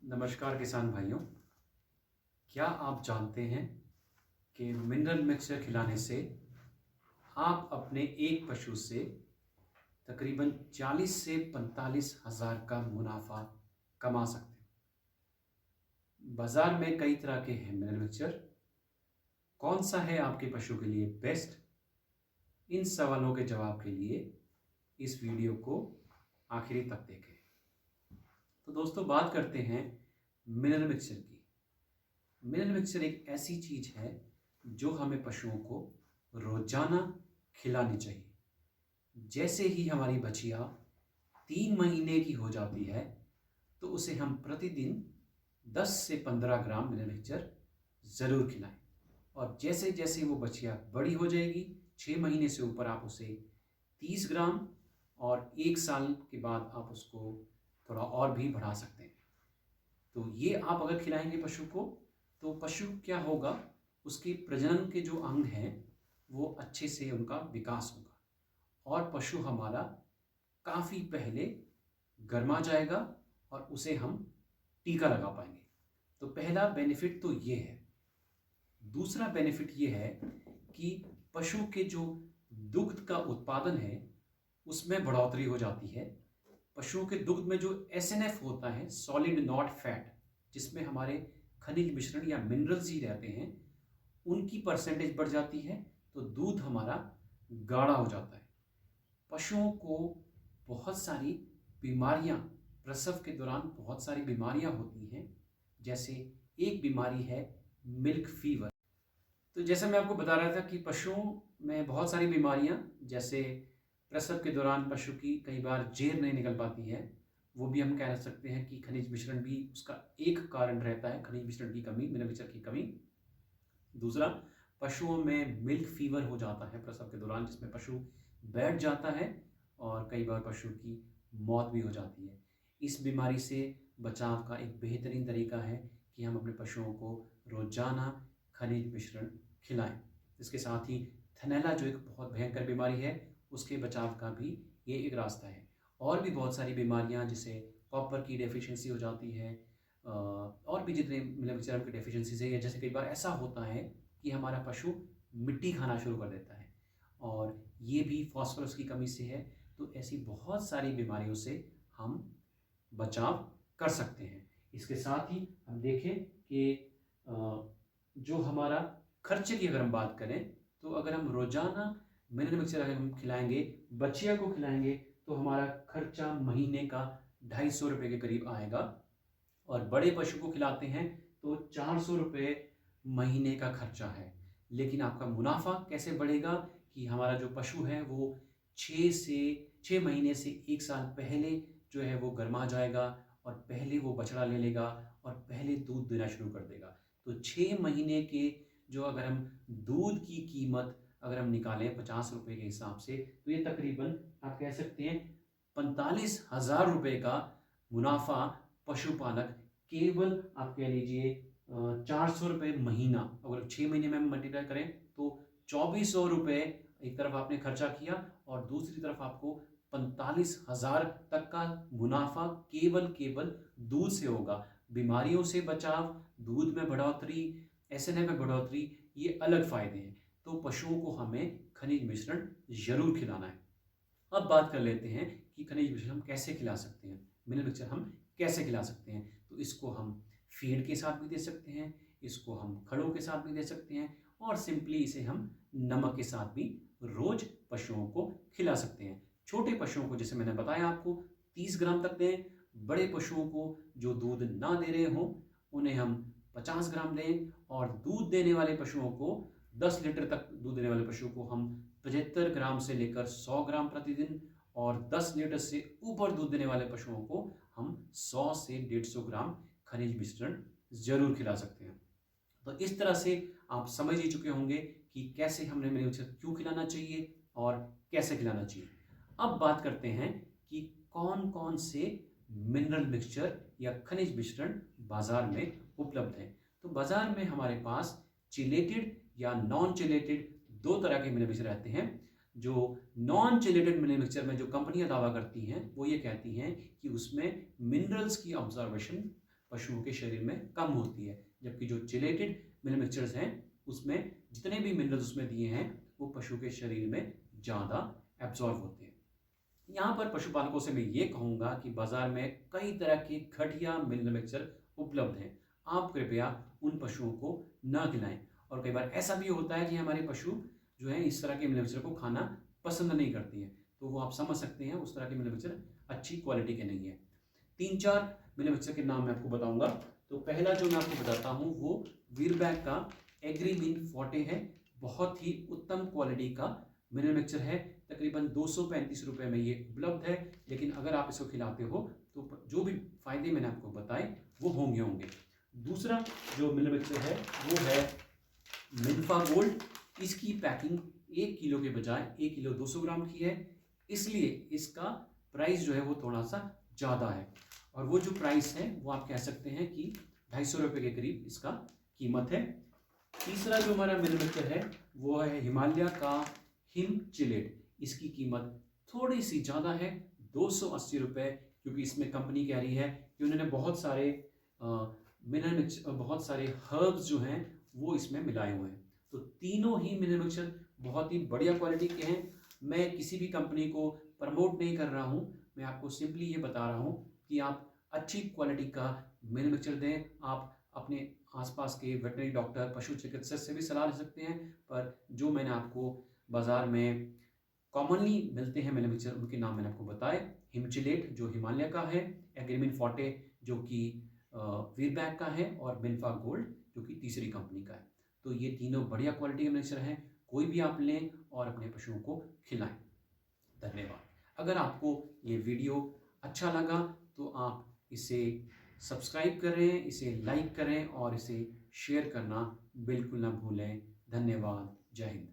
नमस्कार किसान भाइयों। क्या आप जानते हैं कि मिनरल मिक्सचर खिलाने से आप अपने एक पशु से तकरीबन 40 से 45 हज़ार का मुनाफा कमा सकते हैं। बाज़ार में कई तरह के हैं मिनरल मिक्सचर। कौन सा है आपके पशु के लिए बेस्ट? इन सवालों के जवाब के लिए इस वीडियो को आखिरी तक देखें। तो दोस्तों, बात करते हैं मिनरल मिक्सचर की। मिनरल मिक्सचर एक ऐसी चीज़ है जो हमें पशुओं को रोजाना खिलानी चाहिए। जैसे ही हमारी बछिया 3 महीने की हो जाती है तो उसे हम प्रतिदिन 10 से 15 ग्राम मिनरल मिक्सचर ज़रूर खिलाएं। और जैसे जैसे वो बछिया बड़ी हो जाएगी, 6 महीने से ऊपर आप उसे 30 ग्राम, और 1 साल के बाद आप उसको थोड़ा और भी बढ़ा सकते हैं। तो ये आप अगर खिलाएंगे पशु को, तो पशु क्या होगा, उसके प्रजनन के जो अंग हैं वो अच्छे से उनका विकास होगा और पशु हमारा काफ़ी पहले गर्मा जाएगा और उसे हम टीका लगा पाएंगे। तो पहला बेनिफिट तो ये है। दूसरा बेनिफिट ये है कि पशु के जो दुग्ध का उत्पादन है उसमें बढ़ोतरी हो जाती है। पशुओं के दुग्ध में जो SNF होता है, सॉलिड नॉट फैट, जिसमें हमारे खनिज मिश्रण या मिनरल्स ही रहते हैं, उनकी परसेंटेज बढ़ जाती है तो दूध हमारा गाढ़ा हो जाता है। पशुओं को बहुत सारी बीमारियां, प्रसव के दौरान बहुत सारी बीमारियां होती हैं। जैसे एक बीमारी है मिल्क फीवर। तो जैसे मैं आपको बता रहा था कि पशुओं में बहुत सारी बीमारियां, जैसे प्रसव के दौरान पशु की कई बार जेर नहीं निकल पाती है, वो भी हम कह सकते हैं कि खनिज मिश्रण भी उसका एक कारण रहता है, खनिज मिश्रण की कमी, मिनरल मिक्सचर की कमी। दूसरा, पशुओं में मिल्क फीवर हो जाता है प्रसव के दौरान, जिसमें पशु बैठ जाता है और कई बार पशु की मौत भी हो जाती है। इस बीमारी से बचाव का एक बेहतरीन तरीका है कि हम अपने पशुओं को रोजाना खनिज मिश्रण खिलाएं। इसके साथ ही थनैला, जो एक बहुत भयंकर बीमारी है, उसके बचाव का भी ये एक रास्ता है। और भी बहुत सारी बीमारियां, जैसे कॉपर की डेफिशिएंसी हो जाती है, और भी जितने मिनरल मिक्सचर की डेफिशिएंसी है, या जैसे कई बार ऐसा होता है कि हमारा पशु मिट्टी खाना शुरू कर देता है और ये भी फास्फोरस की कमी से है। तो ऐसी बहुत सारी बीमारियों से हम बचाव कर सकते हैं। इसके साथ ही हम देखें कि जो हमारा खर्चे की अगर हम बात करें, तो अगर हम रोजाना मिनरल मिक्सचर अगर हम खिलाएंगे, बछिया को खिलाएंगे, तो हमारा खर्चा महीने का 250 रुपये के करीब आएगा। और बड़े पशु को खिलाते हैं तो 400 रुपये महीने का खर्चा है। लेकिन आपका मुनाफा कैसे बढ़ेगा कि हमारा जो पशु है वो 6 महीने से 1 साल पहले जो है वो गर्मा जाएगा और पहले वो बछड़ा ले लेगा और पहले दूध देना शुरू कर देगा। तो 6 महीने के जो अगर हम दूध की कीमत अगर हम निकालें 50 रुपये के हिसाब से, तो ये तकरीबन आप कह सकते हैं 45,000 रुपये का मुनाफा पशुपालक केवल आप कह लीजिए 400 रुपये महीना, अगर 6 महीने में हम मल्टीप्लाई करें तो 2400 रुपये एक तरफ आपने खर्चा किया और दूसरी तरफ आपको 45,000 तक का मुनाफा केवल दूध से होगा। बीमारियों से बचाव, दूध में बढ़ोतरी, SNF में बढ़ोतरी, ये अलग फायदे हैं। तो पशुओं को हमें खनिज मिश्रण जरूर खिलाना है। अब बात कर लेते हैं कि खनिज मिश्रण हम कैसे खिला सकते हैं, मिनरल मिक्सचर हम कैसे खिला सकते हैं। तो इसको हम फीड के साथ भी दे सकते हैं, इसको हम खड़ों के साथ भी दे सकते हैं, और सिंपली इसे हम नमक के साथ भी रोज पशुओं को खिला सकते हैं। छोटे पशुओं को, जैसे मैंने बताया आपको, 30 ग्राम तक दें। बड़े पशुओं को जो दूध ना दे रहे हों उन्हें हम 50 ग्राम दें, और दूध देने वाले पशुओं को 10 लीटर तक दूध देने वाले पशु को हम 75 ग्राम से लेकर 100 ग्राम प्रतिदिन, और 10 लीटर से ऊपर दूध देने वाले पशुओं को हम 100 से 150 ग्राम खनिज मिश्रण जरूर खिला सकते हैं। तो इस तरह से आप समझ ही चुके होंगे कि कैसे हमने मिनरल मिक्सचर क्यों खिलाना चाहिए और कैसे खिलाना चाहिए। अब बात करते हैं कि कौन कौन से मिनरल मिक्सचर या खनिज मिश्रण बाजार में उपलब्ध हैं। तो बाजार में हमारे पास चिलेटेड या नॉन चिलेटेड दो तरह के मिनरल मिक्सचर रहते हैं। जो नॉन चिलेटेड मिनरल मिक्सचर में जो कंपनियां दावा करती हैं वो ये कहती हैं कि उसमें मिनरल्स की ऑब्जर्वेशन पशुओं के शरीर में कम होती है, जबकि जो चिलेटेड मिनरल मिक्सचर्स हैं उसमें जितने भी मिनरल्स उसमें दिए हैं वो पशु के शरीर में ज़्यादा एब्जॉर्ब होते हैं। यहाँ पर पशुपालकों से मैं ये कहूँगा कि बाज़ार में कई तरह के घटिया मिनरल मिक्सचर उपलब्ध हैं, आप कृपया उन पशुओं को न खिलाएं। और कई बार ऐसा भी होता है कि हमारे पशु जो है इस तरह के मिनरल मिक्सचर को खाना पसंद नहीं करती हैं, तो वो आप समझ सकते हैं उस तरह के मिनरल मिक्सचर अच्छी क्वालिटी के नहीं है। 3-4 मिनरल मिक्सचर के नाम मैं आपको बताऊंगा। तो पहला जो मैं आपको बताता हूँ वो वीरबैक का एग्रीमीन फोर्टे है। बहुत ही उत्तम क्वालिटी का मिनरल मिक्सचर है, तकरीबन 235 रुपये में ये उपलब्ध है। लेकिन अगर आप इसको खिलाते हो तो जो भी फायदे मैंने आपको बताए वो होंगे। दूसरा जो मिनरल मिक्सचर है वो है मिनफा गोल्ड। इसकी पैकिंग 1 किलो के बजाय 1 किलो 200 ग्राम की है, इसलिए इसका प्राइस जो है वो थोड़ा सा ज़्यादा है। और वो जो प्राइस है वो आप कह सकते हैं कि 250 रुपये के करीब इसका कीमत है। तीसरा जो हमारा मिनरल मिक्सचर है वो है हिमालय का हिम चिलेट। इसकी कीमत थोड़ी सी ज़्यादा है, 280 रुपये, क्योंकि इसमें कंपनी कह रही है कि उन्होंने बहुत सारे मिनरल मिक्सचर, बहुत सारे हर्ब्स जो हैं वो इसमें मिलाए हुए हैं। तो तीनों ही मिनरल मिक्सचर बहुत ही बढ़िया क्वालिटी के हैं। मैं किसी भी कंपनी को प्रमोट नहीं कर रहा हूँ, मैं आपको सिंपली ये बता रहा हूँ कि आप अच्छी क्वालिटी का मिनरल मिक्सचर दें। आप अपने आसपास के वेटनरी डॉक्टर, पशु चिकित्सक से भी सलाह ले सकते हैं, पर जो मैंने आपको बाज़ार में कॉमनली मिलते हैं मिनरल मिक्सचर उनके नाम मैंने आपको बताए। हिमचिलेट जो हिमालय का है, एग्रीमीन फोर्टे जो कि वीरबैक का है, और मिनफा गोल्ड जो कि तीसरी कंपनी का है। तो ये तीनों बढ़िया क्वालिटी के मिक्सचर हैं, कोई भी आप लें और अपने पशुओं को खिलाएं। धन्यवाद। अगर आपको ये वीडियो अच्छा लगा तो आप इसे सब्सक्राइब करें, इसे लाइक करें और इसे शेयर करना बिल्कुल ना भूलें। धन्यवाद। जय हिंद।